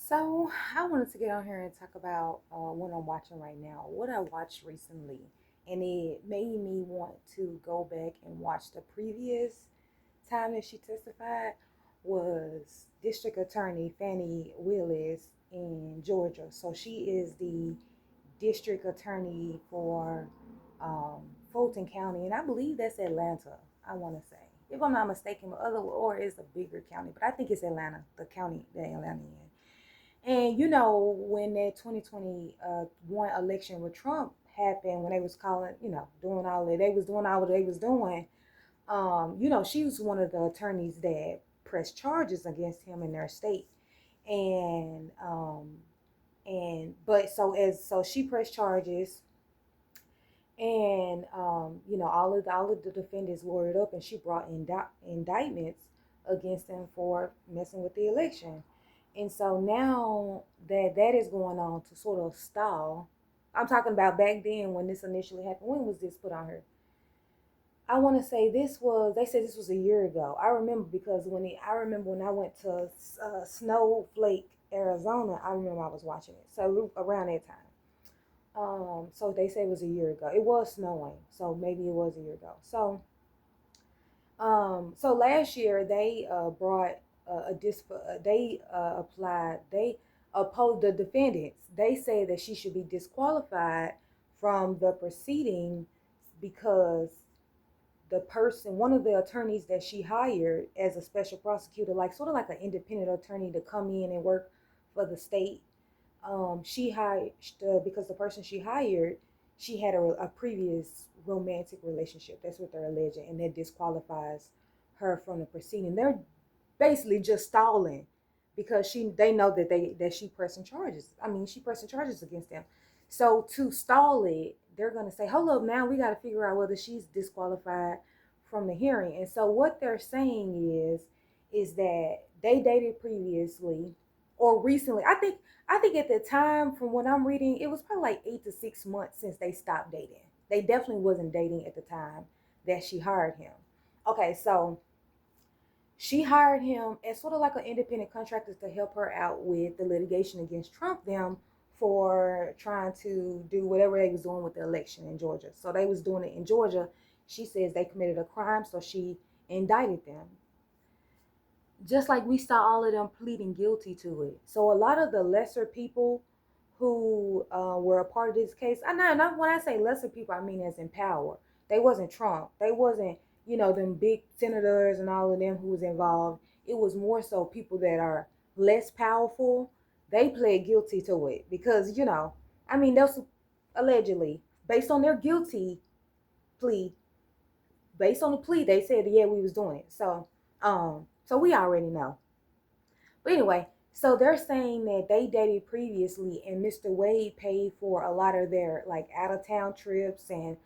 So I wanted to get on here and talk about what I'm watching right now, what I watched recently, and it made me want to go back and watch the previous time that she testified was District Attorney Fani Willis in Georgia. So she is the District Attorney for Fulton County, and I believe that's Atlanta. I want to say, if I'm not mistaken, or it's a bigger county, but I think it's Atlanta, the county that Atlanta in. And when that 2021 election with Trump happened, when they was calling, doing all that, they was doing all what they was doing. She was one of the attorneys that pressed charges against him in their state, and but so she pressed charges, and all of the defendants lawyered up, and she brought indictments against them for messing with the election. And so now that that is going on to sort of stall, I'm talking about back then when this initially happened. When was this put on her? I want to say they said this was a year ago. I remember because I remember when I went to Snowflake, Arizona, I remember I was watching it. So around that time. So they say it was a year ago. It was snowing, so maybe it was a year ago. So last year they brought a disp. They applied. They opposed the defendants. They say that she should be disqualified from the proceeding because one of the attorneys that she hired as a special prosecutor, like sort of like an independent attorney to come in and work for the state, she hired because the person she hired, she had a previous romantic relationship. That's what they're alleging, and that disqualifies her from the proceeding. They're basically just stalling because they know that she pressing charges. I mean, she pressing charges against them. So to stall it, they're gonna say, "Hold up, now we got to figure out whether she's disqualified from the hearing." And so what they're saying is that they dated previously or recently. I think at the time, from what I'm reading, it was probably like 8 to 6 months since they stopped dating. They definitely wasn't dating at the time that she hired him. Okay, so she hired him as sort of like an independent contractor to help her out with the litigation against Trump them for trying to do whatever they was doing with the election in Georgia. So they was doing it in Georgia. She says they committed a crime, so she indicted them, just like we saw all of them pleading guilty to it. So a lot of the lesser people who were a part of this case, I know, not when I say lesser people, I mean as in power. They wasn't Trump. They wasn't, them big senators and all of them who was involved. It was more so people that are less powerful. They pled guilty to it because, I mean, those allegedly, based on their guilty plea, based on the plea, they said, yeah, we was doing it. So we already know. But anyway, so they're saying that they dated previously, and Mr. Wade paid for a lot of their like out of town trips and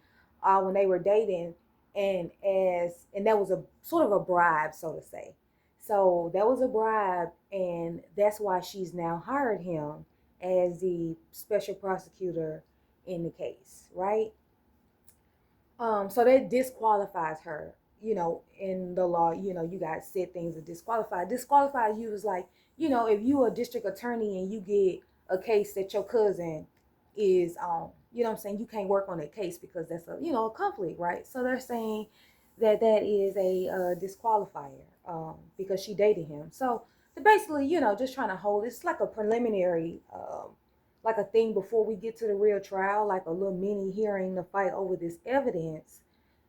when they were dating, and that was a sort of a bribe, so to say. So that was a bribe, and that's why she's now hired him as the special prosecutor in the case, right? So that disqualifies her. In the law, you guys said things are disqualified. Disqualifies you is like, if you a district attorney and you get a case that your cousin is what I'm saying, you can't work on that case because that's a conflict, right? So they're saying that that is a disqualifier because she dated him. So they're basically, just trying to hold it's like a preliminary like a thing before we get to the real trial, like a little mini hearing to fight over this evidence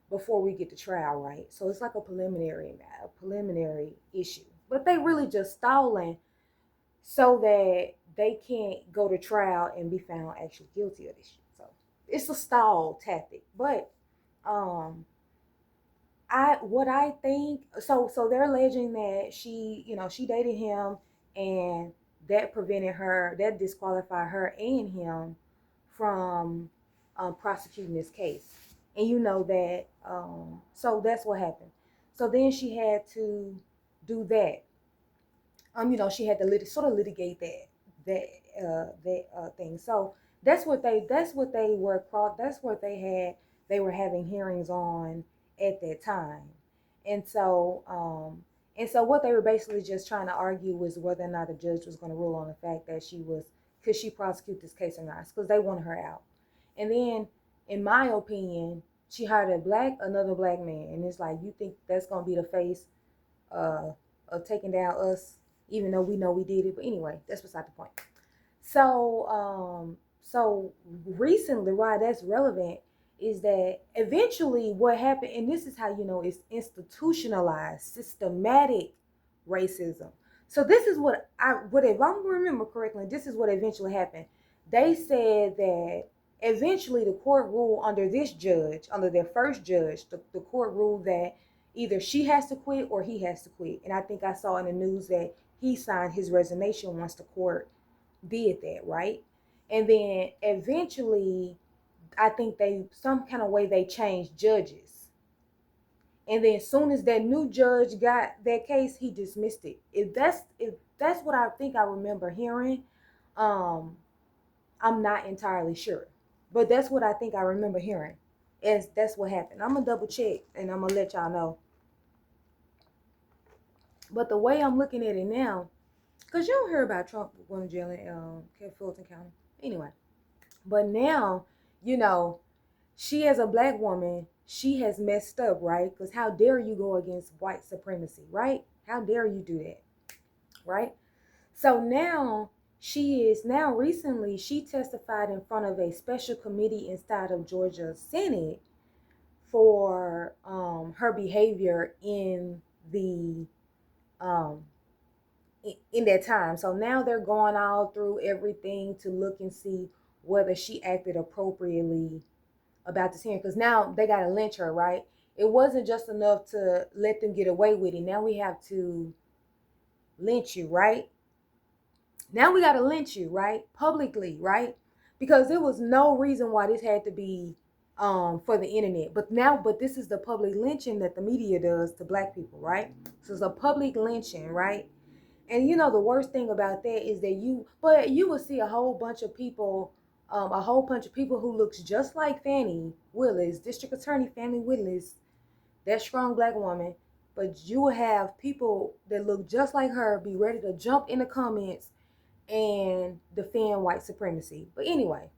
before we get to trial, right? So it's like a preliminary issue. But they really just stalling so that they can't go to trial and be found actually guilty of this shit. So it's a stall tactic. But um I think so they're alleging that she dated him, and that disqualified her and him from prosecuting this case. And you know that so that's what happened. So then she had to do that. She had to sort of litigate that thing. So that's what they were having hearings on at that time. And so And so what they were basically just trying to argue was whether or not the judge was going to rule on the fact that could she prosecute this case or not, because they wanted her out. And then, in my opinion, she hired another black man, and it's like, you think that's going to be the face uh, of taking down us, even though we know we did it. But anyway, that's beside the point. So recently, why that's relevant is that eventually what happened, and this is how you know it's institutionalized, systematic racism. So this is what if I remember correctly, this is what eventually happened. They said that eventually the court ruled under this judge, under their first judge, the court ruled that either she has to quit or he has to quit. And I think I saw in the news that he signed his resignation once the court did that, right? And then eventually, I think some kind of way they changed judges. And then as soon as that new judge got that case, he dismissed it. If that's what I think I remember hearing, um, I'm not entirely sure. But that's what I think I remember hearing. Is that's what happened. I'm gonna double check and I'm gonna let y'all know. But the way I'm looking at it now, because you don't hear about Trump going to jail in Fulton County. Anyway, but now, you know, she as a black woman, she has messed up, right? Because how dare you go against white supremacy, right? How dare you do that, right? So now recently she testified in front of a special committee inside of Georgia Senate for her behavior in the um, in that time. So now they're going all through everything to look and see whether she acted appropriately about this hearing. Because now they got to lynch her, right? It wasn't just enough to let them get away with it. Now we have to lynch you, right? Now we got to lynch you, right? Publicly, right? Because there was no reason why this had to be for the internet. But this is the public lynching that the media does to black people, right? So it's a public lynching, right? And you know the worst thing about that is that you will see a whole bunch of people, who looks just like Fani Willis, District Attorney Fani Willis, that strong black woman, but you will have people that look just like her be ready to jump in the comments and defend white supremacy. But anyway,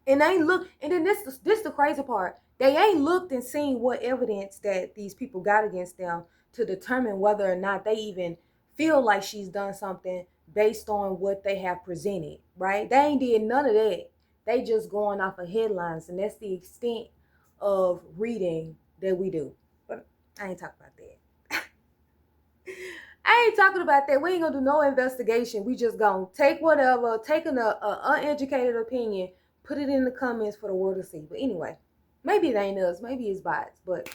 and they ain't look, and then this the crazy part. They ain't looked and seen what evidence that these people got against them to determine whether or not they even feel like she's done something based on what they have presented, right? They ain't did none of that. They just going off of headlines, and that's the extent of reading that we do. But I ain't talking about that. I ain't talking about that. We ain't gonna do no investigation. We just gonna take whatever, take an uneducated opinion, put it in the comments for the world to see. But anyway, maybe it ain't us. Maybe it's bots. But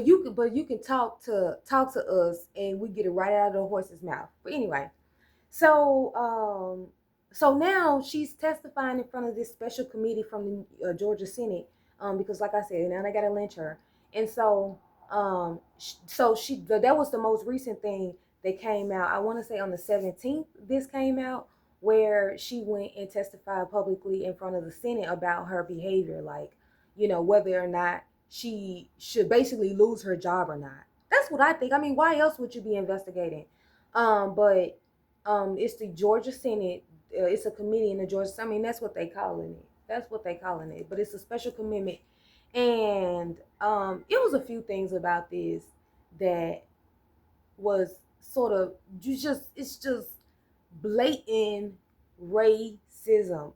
you can talk to us, and we get it right out of the horse's mouth. But anyway, so now she's testifying in front of this special committee from the Georgia Senate, because like I said, now they gotta lynch her, and that was the most recent thing that came out. I want to say on the 17th, this came out, where she went and testified publicly in front of the Senate about her behavior, like, whether or not she should basically lose her job or not. That's what I think. I mean, why else would you be investigating? But it's the Georgia Senate. It's a committee in the Georgia. I mean, that's what they calling it. That's what they calling it. But it's a special commitment, and it was a few things about this that was sort of it's just blatant racism.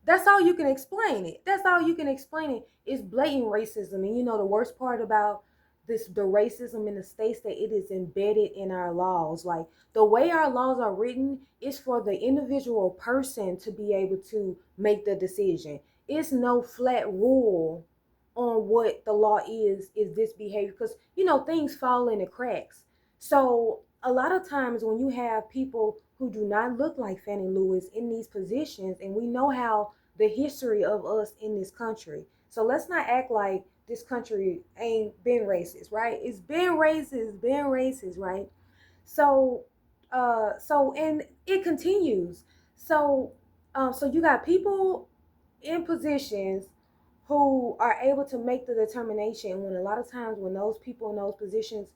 That's all you can explain it. That's all you can explain it. It's blatant racism. And the worst part about the racism in the states, that it is embedded in our laws. Like, the way our laws are written is for the individual person to be able to make the decision. It's no flat rule on what the law is this behavior, because things fall in the cracks. So a lot of times when you have people who do not look like Fannie Lewis in these positions, and we know how the history of us in this country. So let's not act like this country ain't been racist, right? It's been racist, right? So, and it continues. So you got people in positions who are able to make the determination, when a lot of times when those people in those positions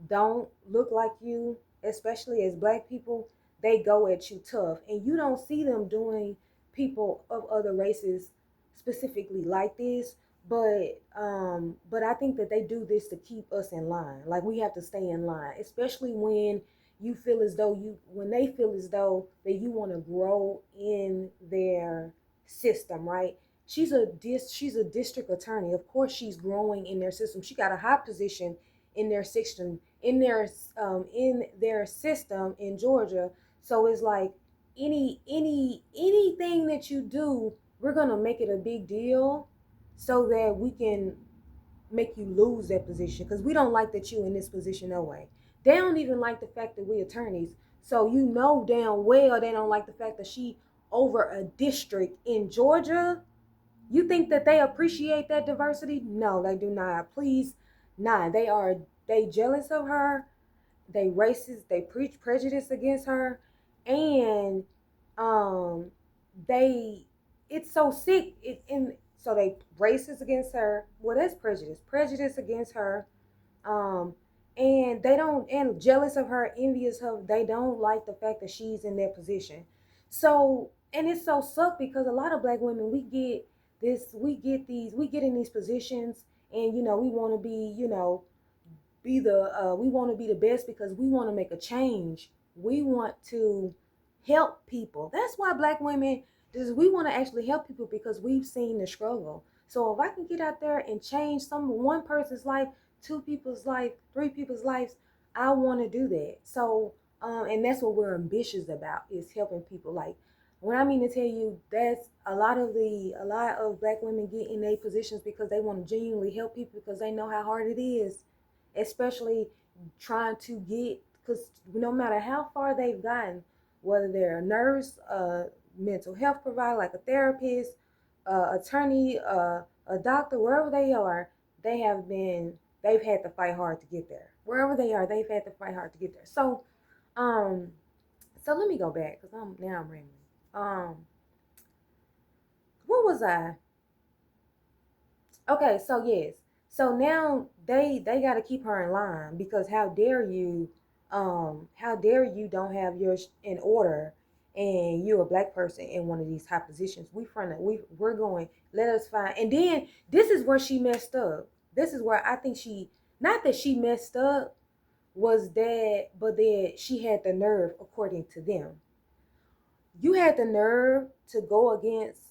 don't look like you, especially as black people, they go at you tough. And you don't see them doing people of other races specifically like this. But I think that they do this to keep us in line. Like we have to stay in line, especially when you feel as though you when they feel as though that you want to grow in their system, right? She's a district attorney. Of course, she's growing in their system. She got a high position in their system, in their system in Georgia. So it's like anything that you do, we're gonna make it a big deal so that we can make you lose that position because we don't like that you in this position no way. They don't even like the fact that we attorneys. So you know damn well they don't like the fact that she over a district in Georgia. You think that they appreciate that diversity? No, they do not. Please, nah. They jealous of her. They racist. They preach prejudice against her, and um, they it's so sick. So they racist against her. Well, that's prejudice. Prejudice against her. Um, and they don't and jealous of her, envious of. They don't like the fact that she's in their position. So and it's so suck because a lot of black women we get in these positions, and we want to be we want to be the best because we want to make a change. We want to help people. That's why black women we want to actually help people because we've seen the struggle. So if I can get out there and change one person's life, two people's life, three people's lives, I want to do that. So and that's what we're ambitious about, is helping people. Like when I mean to tell you, that's a lot of black women get in their positions because they want to genuinely help people because they know how hard it is, especially trying to get, because no matter how far they've gotten, whether they're a nurse, a mental health provider like a therapist, attorney, a doctor, wherever they are, they've had to fight hard to get there. Wherever they are, they've had to fight hard to get there. Um so let me go back because I'm rambling. Where was I? Okay, so yes. So now they got to keep her in line because how dare you don't have yours in order, and you're a black person in one of these high positions. We're going, let us find. And then this is where she messed up. This is where I think not that she messed up, was that, but that she had the nerve, according to them. You had the nerve to go against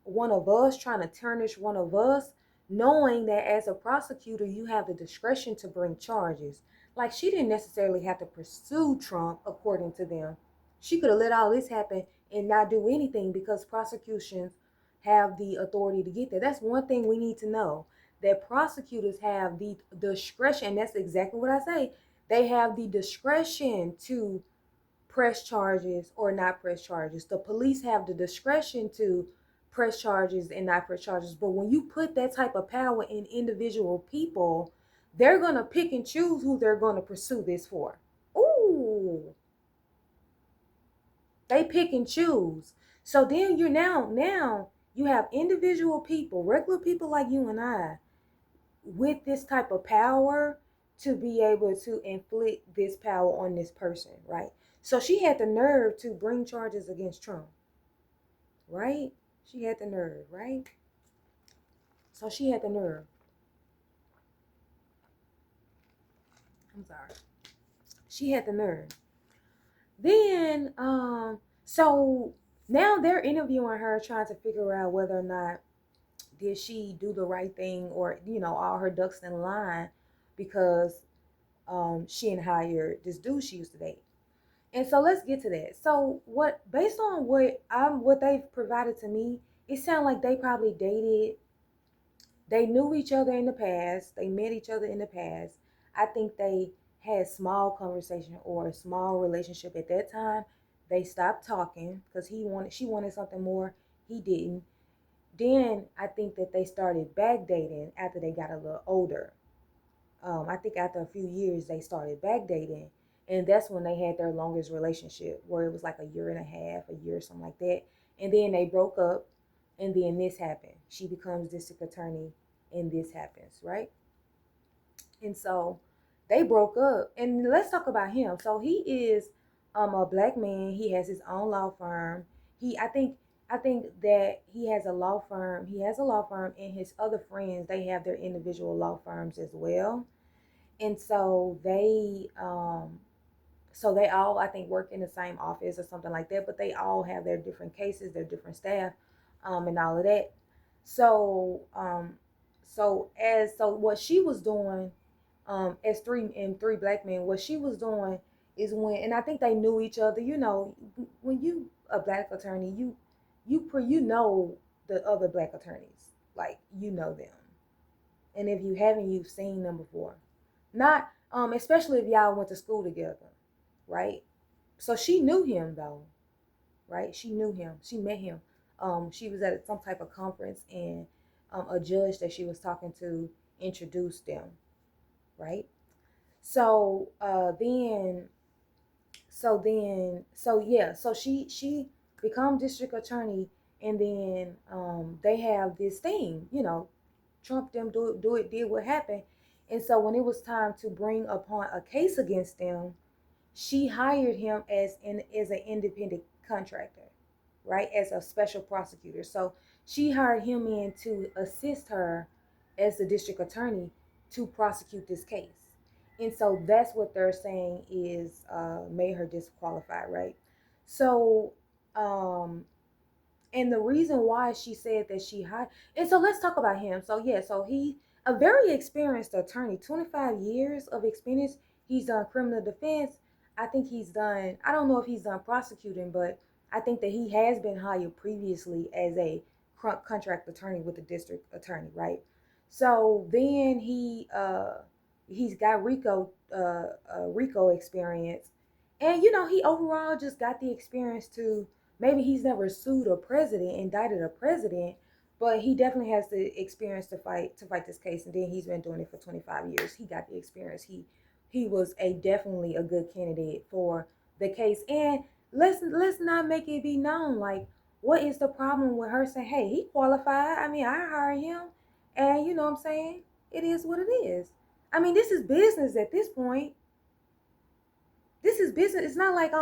one of us, trying to tarnish one of us, knowing that as a prosecutor, you have the discretion to bring charges. Like, she didn't necessarily have to pursue Trump, according to them. She could have let all this happen and not do anything because prosecutions have the authority to get there. That's one thing we need to know, that prosecutors have the discretion. And that's exactly what I say. They have the discretion to press charges or not press charges. The police have the discretion to press charges and not press charges. But when you put that type of power in individual people, they're going to pick and choose who they're going to pursue this for. Ooh, they pick and choose. So then now you have individual people, regular people like you and I, with this type of power to be able to inflict this power on this person, right? So she had the nerve to bring charges against Trump, right? She had the nerve, right? So she had the nerve. I'm sorry. She had the nerve. Then, so now they're interviewing her, trying to figure out whether or not did she do the right thing, or all her ducks in line, because she and hired this dude she used to date. And so let's get to that. So based on what they've provided to me, it sounds like they probably dated. They knew each other in the past. They met each other in the past. I think they had small conversation or a small relationship at that time. They stopped talking because she wanted something more. He didn't. Then I think that they started back dating after they got a little older. I think after a few years they started back dating, and that's when they had their longest relationship, where it was like a year and a half, a year, something like that. And then they broke up, and then this happened. She becomes district attorney, and this happens, right? And so They broke up. And let's talk about him. So he is a black man. He has his own law firm. I think that he has a law firm. He has a law firm, and his other friends, they have their individual law firms as well. And so they all, I think, work in the same office or something like that, but they all have their different cases, their different staff, and all of that. So so what she was doing, as three black men, what she was doing is, when, and I think they knew each other. When you a black attorney, you know the other black attorneys, like, you know them, and if you haven't, you've seen them before. Not especially if y'all went to school together, right? So she knew him though, right? She knew him. She met him. She was at some type of conference, and a judge that she was talking to introduced them, right? So she become district attorney, and then they have this thing, Trump them did what happened, and so when it was time to bring upon a case against them, she hired him as an independent contractor, right? As a special prosecutor. So she hired him in to assist her as the district attorney to prosecute this case. And so that's what they're saying is made her disqualified, right? So um and the reason why she said that she hired, and so let's talk about him. So yeah, so he a very experienced attorney, 25 years of experience. He's done criminal defense. I think he's done, I don't know if he's done prosecuting, but I think that he has been hired previously as a contract attorney with the district attorney, right? So then he's got Rico experience, and he overall just got the experience to, maybe he's never sued a president, indicted a president, but he definitely has the experience to fight this case. And then he's been doing it for 25 years. He got the experience. He was definitely a good candidate for the case. And let's not make it be known, like, what is the problem with her saying, hey, he qualified? I mean, I hired him, and you know what I'm saying? It is what it is. I mean, this is business at this point. This is business. It's not like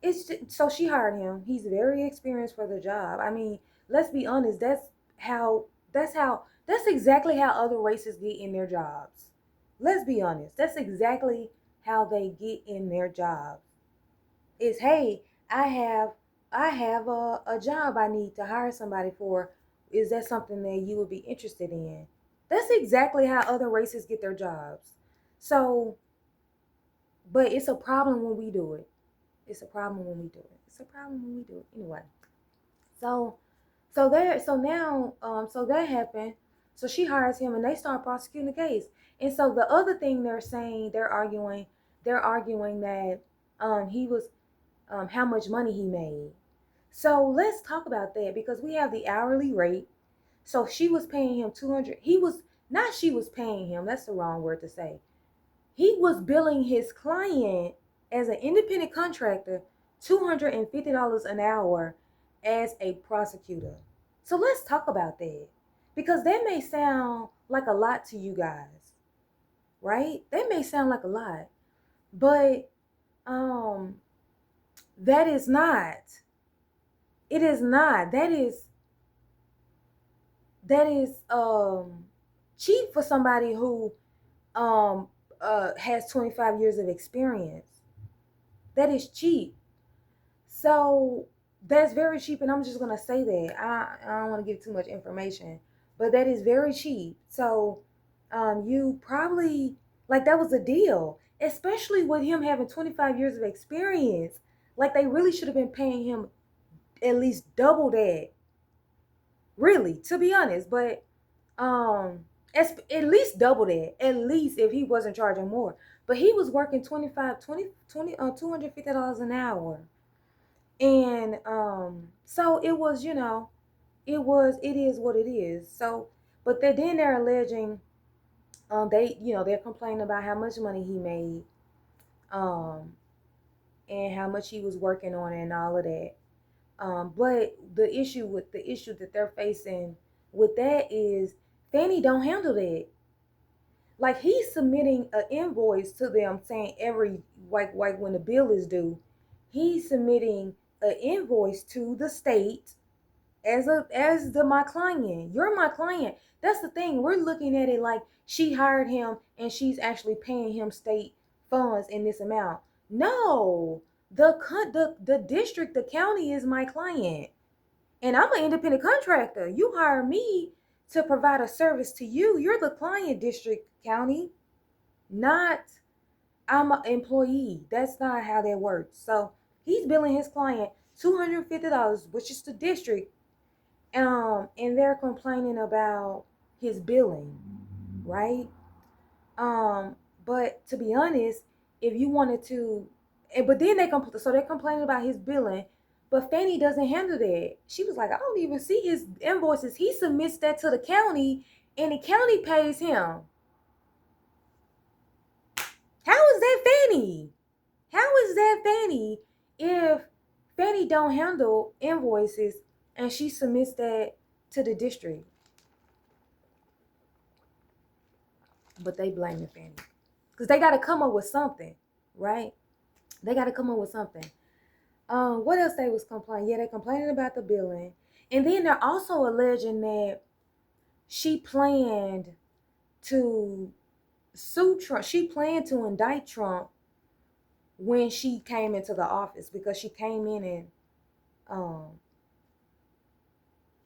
it's just, so she hired him. He's very experienced for the job. I mean, let's be honest. That's exactly how other races get in their jobs. Let's be honest. That's exactly how they get in their jobs. Is, hey, I have a job I need to hire somebody for. Is that something that you would be interested in? That's exactly how other races get their jobs. So, but it's a problem when we do it. It's a problem when we do it. It's a problem when we do it. Anyway, so so that happened. So she hires him, and they start prosecuting the case. And so the other thing they're saying, they're arguing that he was how much money he made. So let's talk about that, because we have the hourly rate. So she was paying him 200. He was not. She was paying him. That's the wrong word to say. He was billing his client as an independent contractor $250 an hour as a prosecutor. So let's talk about that, because that may sound like a lot to you guys, right? That may sound like a lot, but that is not. It is not. That is cheap for somebody who has 25 years of experience. That is cheap. So that's very cheap, and I'm just gonna say that. I don't want to give too much information, but that is very cheap. So you probably, like, that was a deal, especially with him having 25 years of experience. Like, they really should have been paying him at least double that, really, to be honest. But at least double that, at least, if he wasn't charging more. But he was working 25 20 20 $250 an hour. And so it was, it is what it is. So, but then they're alleging, they're complaining about how much money he made, um and how much he was working on and all of that. But the issue that they're facing with that is, Fanny don't handle that. Like he's submitting an invoice to them saying every like when the bill is due, he's submitting an invoice to the state as the my client. You're my client. That's the thing. We're looking at it like she hired him and she's actually paying him state funds in this amount. No, the district, the county is my client, and I'm an independent contractor. You hire me to provide a service to you. You're the client, district, county, not I'm an employee. That's not how that works. So he's billing his client $250, which is the district, and they're complaining about his billing, right? Um, but to be honest, if you wanted to, but then so they're complaining about his billing, but Fanny doesn't handle that. She was like, I don't even see his invoices. He submits that to the county, and the county pays him. How is that Fanny? How is that Fanny if Fanny don't handle invoices and she submits that to the district? But they blame the Fanny because they got to come up with something, right? They got to come up with something. What else they was complaining? Yeah, they complaining about the billing, and then they're also alleging that she planned to sue Trump. She planned to indict Trump when she came into the office because she came in and um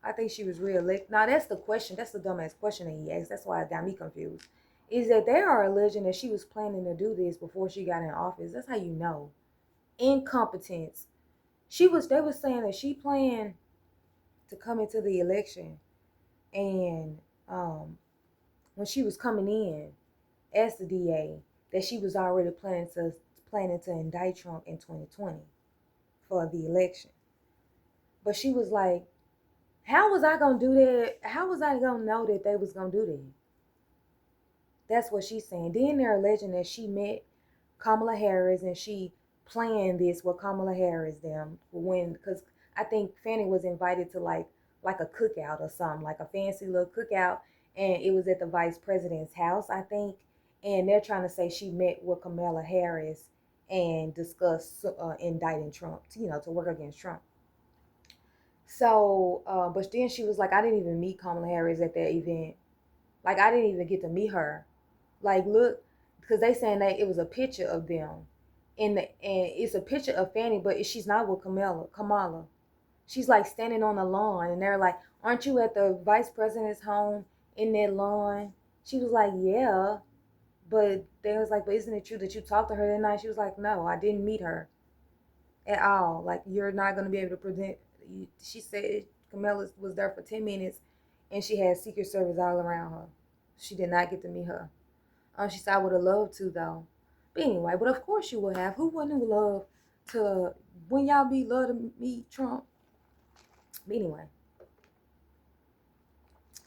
I think she was reelected. Now that's the question. That's the dumbass question that he asked. That's why it got me confused. Is that they are alleging that she was planning to do this before she got in office. That's how you know. Incompetence. They was saying that she planned to come into the election, and when she was coming in as the DA, that she was already planning to indict Trump in 2020 for the election. But she was like, how was I gonna do that? How was I gonna know that they was gonna do that? That's what she's saying. Then they're alleging that she met Kamala Harris and she planned this with Kamala Harris them when, because I think Fanny was invited to like a cookout or something, like a fancy little cookout, and it was at the vice president's house, I think. And they're trying to say she met with Kamala Harris and discussed indicting Trump, to work against Trump. So, but then she was like, I didn't even meet Kamala Harris at that event. Like, I didn't even get to meet her. Like, look, because they saying that it was a picture of them, and it's a picture of Fanny, but she's not with Kamala. She's like standing on the lawn, and they're like, "Aren't you at the vice president's home in that lawn?" She was like, "Yeah," but they was like, "But isn't it true that you talked to her that night?" She was like, "No, I didn't meet her at all. Like, you're not gonna be able to present." She said Kamala was there for 10 minutes, and she had Secret Service all around her. She did not get to meet her. She said, I would have loved to, though. But anyway, but of course you would have. Who wouldn't love to, when y'all be love to meet Trump? But anyway,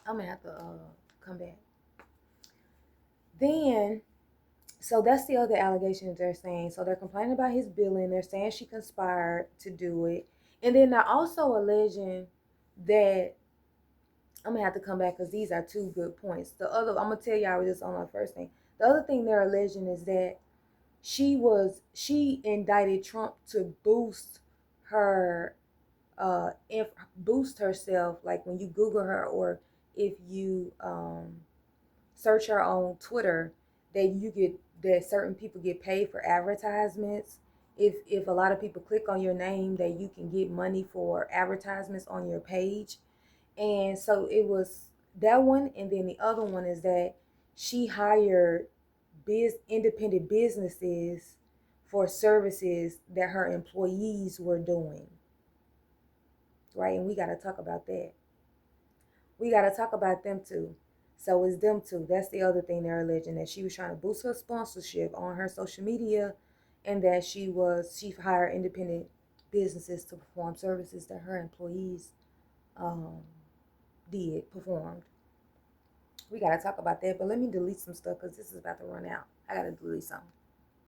I'm going to have to come back. Then, so that's the other allegation that they're saying. So they're complaining about his billing. They're saying she conspired to do it. And then they're also alleging that, I'm going to have to come back because these are two good points. I'm going to tell y'all this on my first thing. The other thing they're alleging is that she indicted Trump to boost her boost herself, like when you Google her or if you search her on Twitter, that certain people get paid for advertisements. If a lot of people click on your name, that you can get money for advertisements on your page. And so it was that one, and then the other one is that she hired independent businesses for services that her employees were doing. Right? And we got to talk about that. We got to talk about them too. So it's them too. That's the other thing they're alleging, that she was trying to boost her sponsorship on her social media, and that she hired independent businesses to perform services that her employees performed. We got to talk about that, but let me delete some stuff because this is about to run out. I got to delete something.